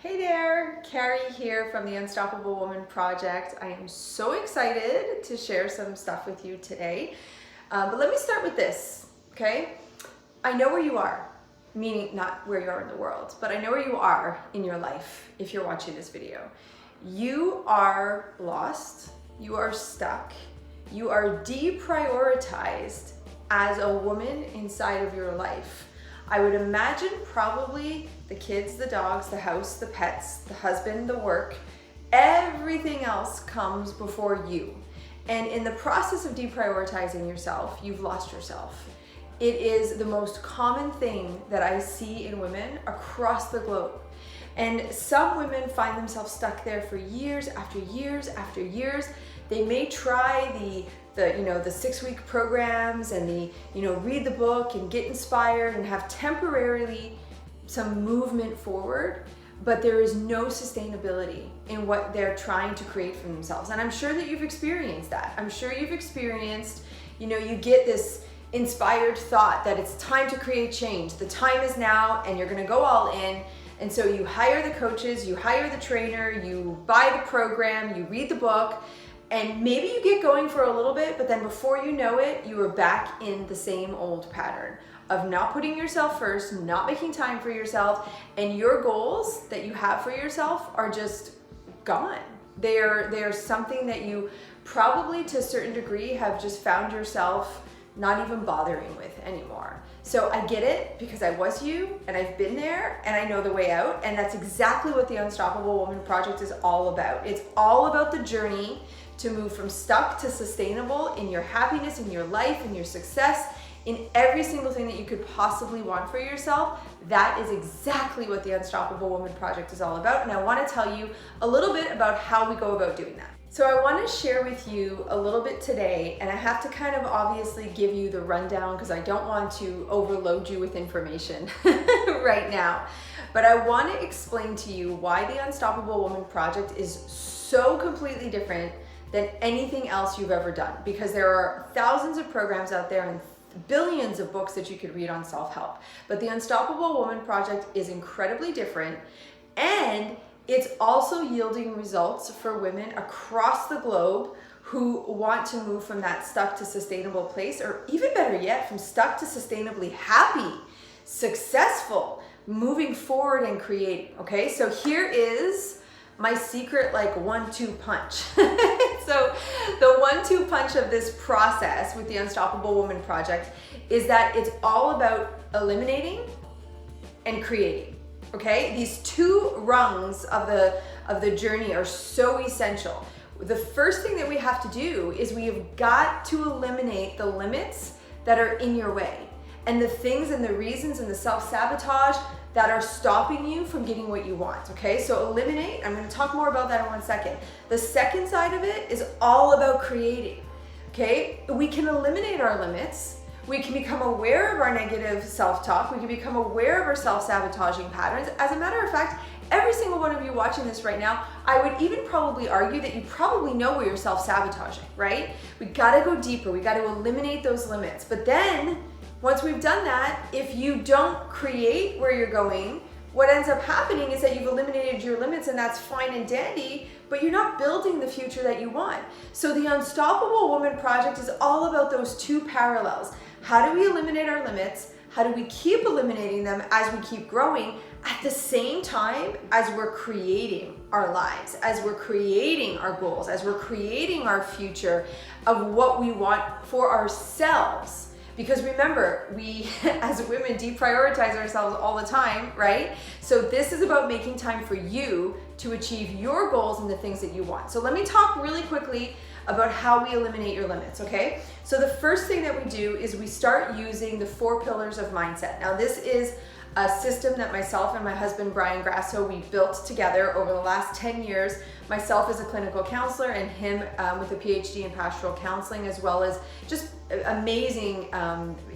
Hey there, Carrie here from the Unstoppable Woman Project. I am so excited to share some stuff with you today. But let me start with this, okay? I know where you are, meaning not where you are in the world, but I know where you are in your life if you're watching this video. You are lost, you are stuck, you are deprioritized as a woman inside of your life. I would imagine probably the kids, the dogs, the house, the pets, the husband, the work, everything else comes before you. And in the process of deprioritizing yourself, you've lost yourself. It is the most common thing that I see in women across the globe. And some women find themselves stuck there for years after years after years. They may try the 6-week programs and read the book and get inspired and have temporarily some movement forward, but there is no sustainability in what they're trying to create for themselves. And I'm sure that you've experienced that. I'm sure you've experienced, you get this inspired thought that it's time to create change. The time is now and you're gonna go all in. And so you hire the coaches, you hire the trainer, you buy the program, you read the book, and maybe you get going for a little bit, but then before you know it, you are back in the same old pattern of not putting yourself first, not making time for yourself, and your goals that you have for yourself are just gone. They're something that you probably to a certain degree have just found yourself not even bothering with anymore. So I get it because I was you and I've been there and I know the way out, and that's exactly what the Unstoppable Woman Project is all about. It's all about the journey to move from stuck to sustainable in your happiness, in your life, in your success, in every single thing that you could possibly want for yourself. That is exactly what the Unstoppable Woman Project is all about. And I want to tell you a little bit about how we go about doing that. So I want to share with you a little bit today, and I have to kind of obviously give you the rundown because I don't want to overload you with information right now. But I want to explain to you why the Unstoppable Woman Project is so completely different than anything else you've ever done, because there are thousands of programs out there and billions of books that you could read on self-help. But the Unstoppable Woman Project is incredibly different, and it's also yielding results for women across the globe who want to move from that stuck to sustainable place, or even better yet, from stuck to sustainably happy, successful, moving forward and creating. Okay, so here is my secret 1-2 punch. So the 1-2 punch of this process with the Unstoppable Woman Project is that it's all about eliminating and creating. Okay, these two rungs of the journey are so essential. The first thing that we have to do is we have got to eliminate the limits that are in your way, and the things and the reasons and the self-sabotage that are stopping you from getting what you want. Okay, so eliminate. I'm going to talk more about that in 1 second. The second side of it is all about creating. Okay, we can eliminate our limits. We can become aware of our negative self-talk. We can become aware of our self-sabotaging patterns. As a matter of fact, every single one of you watching this right now, I would even probably argue that you probably know where you're self-sabotaging, right? We gotta go deeper. We gotta eliminate those limits. But then, once we've done that, if you don't create where you're going, what ends up happening is that you've eliminated your limits, and that's fine and dandy, but you're not building the future that you want. So the Unstoppable Woman Project is all about those two parallels. How do we eliminate our limits? How do we keep eliminating them as we keep growing at the same time as we're creating our lives, as we're creating our goals, as we're creating our future of what we want for ourselves? Because remember, we as women deprioritize ourselves all the time, right? So this is about making time for you to achieve your goals and the things that you want. So let me talk really quickly about how we eliminate your limits, okay? So the first thing that we do is we start using the 4 pillars of mindset. Now this is a system that myself and my husband Brian Grasso, we built together over the last 10 years. Myself as a clinical counselor and him with a PhD in pastoral counseling, as well as just amazing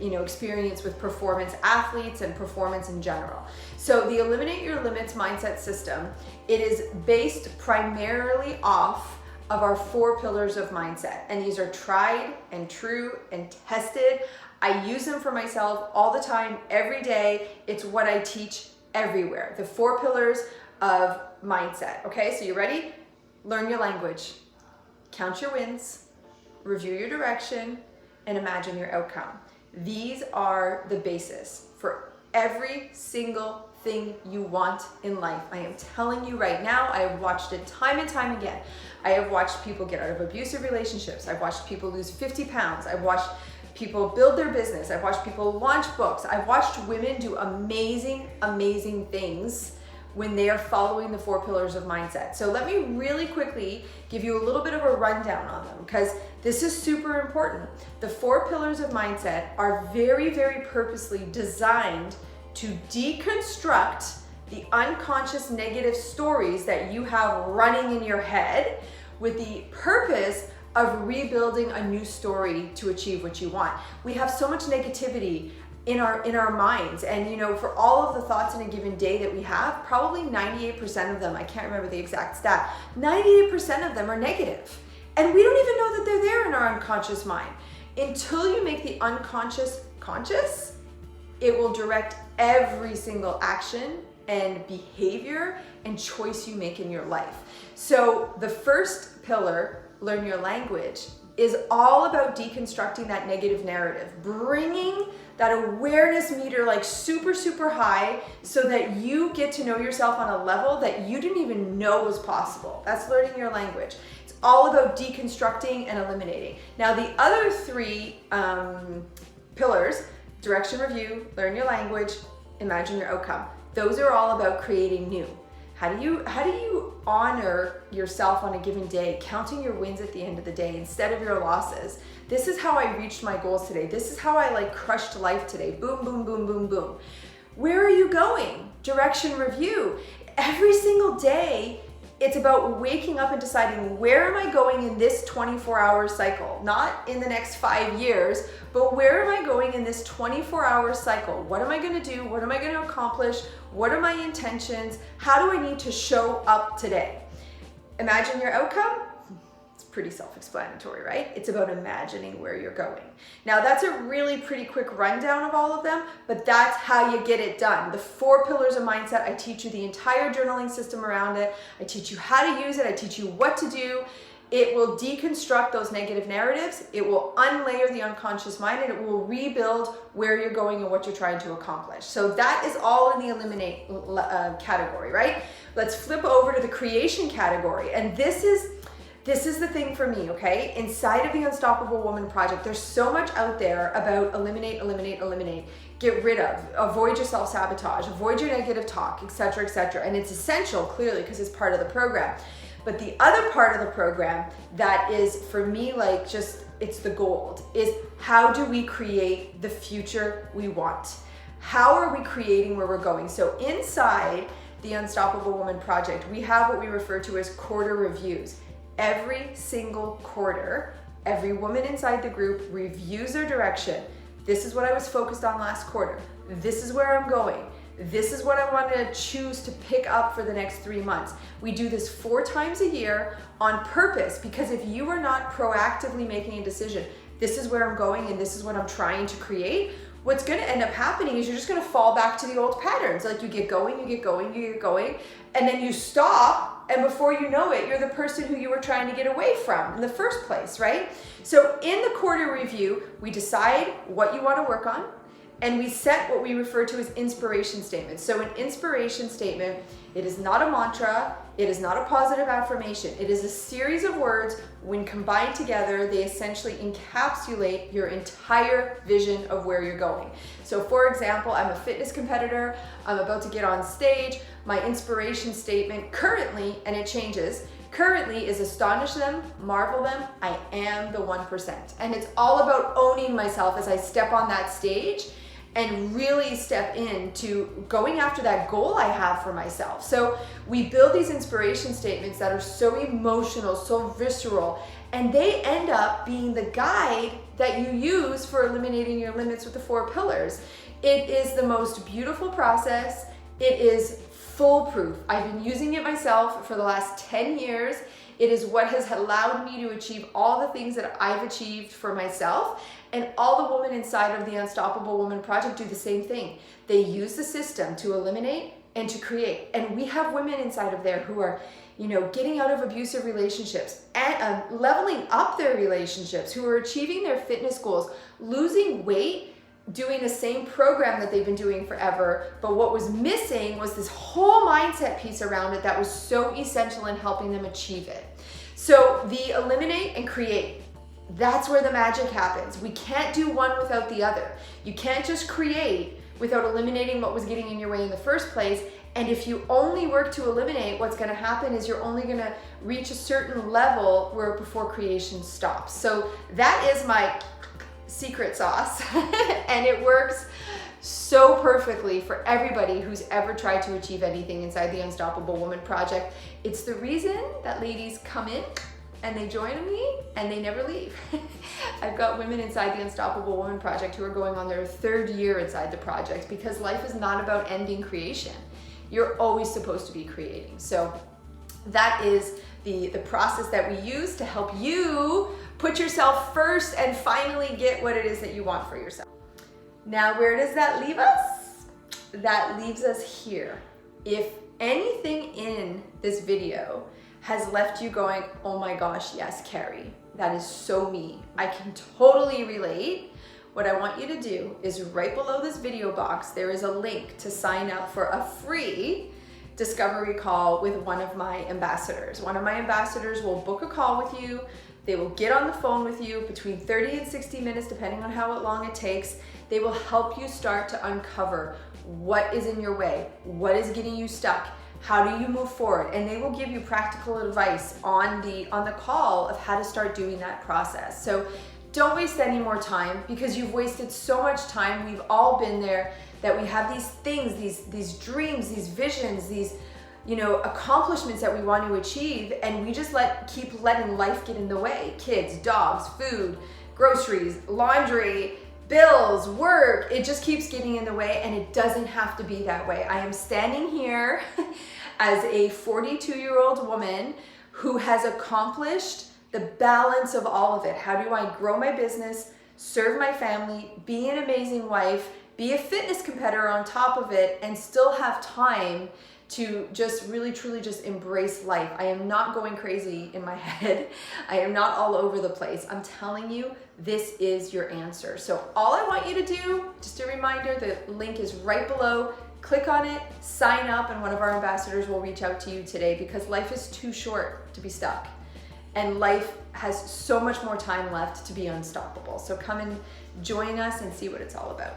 experience with performance athletes and performance in general. So the Eliminate Your Limits mindset system, it is based primarily off of our 4 pillars of mindset. And these are tried and true and tested. I use them for myself all the time, every day. It's what I teach everywhere. The 4 pillars of mindset. Okay, so you ready? Learn your language, count your wins, review your direction, and imagine your outcome. These are the basis for every single thing you want in life. I am telling you right now, I have watched it time and time again. I have watched people get out of abusive relationships. I've watched people lose 50 pounds. I've watched people build their business. I've watched people launch books. I've watched women do amazing, amazing things when they are following the 4 pillars of mindset. So let me really quickly give you a little bit of a rundown on them, because this is super important. The 4 pillars of mindset are very, very purposely designed to deconstruct the unconscious negative stories that you have running in your head, with the purpose of rebuilding a new story to achieve what you want. We have so much negativity in our minds, and for all of the thoughts in a given day that we have, probably 98% of them, I can't remember the exact stat, 98% of them are negative. And we don't even know that they're there in our unconscious mind. Until you make the unconscious conscious, it will direct every single action and behavior and choice you make in your life. So the first pillar, learn your language, is all about deconstructing that negative narrative, bringing that awareness meter like super, super high, so that you get to know yourself on a level that you didn't even know was possible. That's learning your language. It's all about deconstructing and eliminating. Now, the other 3 pillars, direction, review, learn your language, imagine your outcome. Those are all about creating new. How do you honor yourself on a given day, counting your wins at the end of the day instead of your losses? This is how I reached my goals today. This is how I crushed life today. Boom, boom, boom, boom, boom. Where are you going? Direction, review. Every single day, it's about waking up and deciding, where am I going in this 24-hour cycle? Not in the next 5 years, but where am I going in this 24-hour cycle? What am I going to do? What am I going to accomplish? What are my intentions? How do I need to show up today? Imagine your outcome. It's pretty self-explanatory, right? It's about imagining where you're going. Now, that's a really pretty quick rundown of all of them, but that's how you get it done. The 4 pillars of mindset, I teach you the entire journaling system around it. I teach you how to use it. I teach you what to do. It will deconstruct those negative narratives. It will unlayer the unconscious mind, and it will rebuild where you're going and what you're trying to accomplish. So that is all in the eliminate category, right? Let's flip over to the creation category. And this is the thing for me, okay? Inside of the Unstoppable Woman Project, there's so much out there about eliminate, eliminate, eliminate. Get rid of, avoid your self-sabotage, avoid your negative talk, etc., etc. And it's essential, clearly, because it's part of the program. But the other part of the program that is, for me, it's the gold, is how do we create the future we want? How are we creating where we're going? So inside the Unstoppable Woman Project, we have what we refer to as quarter reviews. Every single quarter, every woman inside the group reviews their direction. This is what I was focused on last quarter. This is where I'm going. This is what I want to choose to pick up for the next 3 months. We do this 4 times a year on purpose, because if you are not proactively making a decision, this is where I'm going and this is what I'm trying to create, what's going to end up happening is you're just going to fall back to the old patterns. Like you get going, and then you stop, and before you know it, you're the person who you were trying to get away from in the first place, right? So in the quarter review, we decide what you want to work on, and we set what we refer to as inspiration statements. So an inspiration statement, it is not a mantra, it is not a positive affirmation. It is a series of words. When combined together, they essentially encapsulate your entire vision of where you're going. So for example, I'm a fitness competitor, I'm about to get on stage. My inspiration statement currently, and it changes, currently is astonish them, marvel them, I am the 1%. And it's all about owning myself as I step on that stage and really step into going after that goal I have for myself. So we build these inspiration statements that are so emotional, so visceral, and they end up being the guide that you use for eliminating your limits with the 4 pillars. It is the most beautiful process. It is foolproof. I've been using it myself for the last 10 years. It is what has allowed me to achieve all the things that I've achieved for myself. And all the women inside of the Unstoppable Woman Project do the same thing. They use the system to eliminate, and to create. And we have women inside of there who are, getting out of abusive relationships and leveling up their relationships, who are achieving their fitness goals, losing weight, doing the same program that they've been doing forever. But what was missing was this whole mindset piece around it that was so essential in helping them achieve it. So the eliminate and create, that's where the magic happens. We can't do one without the other. You can't just create without eliminating what was getting in your way in the first place. And if you only work to eliminate, what's going to happen is you're only going to reach a certain level where before creation stops. So that is my secret sauce. And it works so perfectly for everybody who's ever tried to achieve anything inside the Unstoppable Woman Project. It's the reason that ladies come in and they join me and they never leave. I've got women inside the Unstoppable Woman Project who are going on their third year inside the project, because life is not about ending creation. You're always supposed to be creating. So that is the process that we use to help you put yourself first and finally get what it is that you want for yourself. Now, where does that leave us? That leaves us here. If anything in this video has left you going, oh my gosh, yes, Carrie, that is so me, I can totally relate. What I want you to do is right below this video box, there is a link to sign up for a free discovery call with one of my ambassadors. One of my ambassadors will book a call with you. They will get on the phone with you between 30 and 60 minutes, depending on how long it takes. They will help you start to uncover what is in your way, what is getting you stuck, how do you move forward, and they will give you practical advice on the call of how to start doing that process. So don't waste any more time, because you've wasted so much time. We've all been there, that we have these things, these dreams, these visions, these accomplishments that we want to achieve, and we just keep letting life get in the way. Kids, dogs, food, groceries, laundry, bills, work, it just keeps getting in the way, and it doesn't have to be that way. I am standing here as a 42-year-old woman who has accomplished the balance of all of it. How do I grow my business, serve my family, be an amazing wife, be a fitness competitor on top of it, and still have time to just really truly just embrace life? I am not going crazy in my head. I am not all over the place. I'm telling you, this is your answer. So all I want you to do, just a reminder, the link is right below. Click on it, sign up, and one of our ambassadors will reach out to you today, because life is too short to be stuck. And life has so much more time left to be unstoppable. So come and join us and see what it's all about.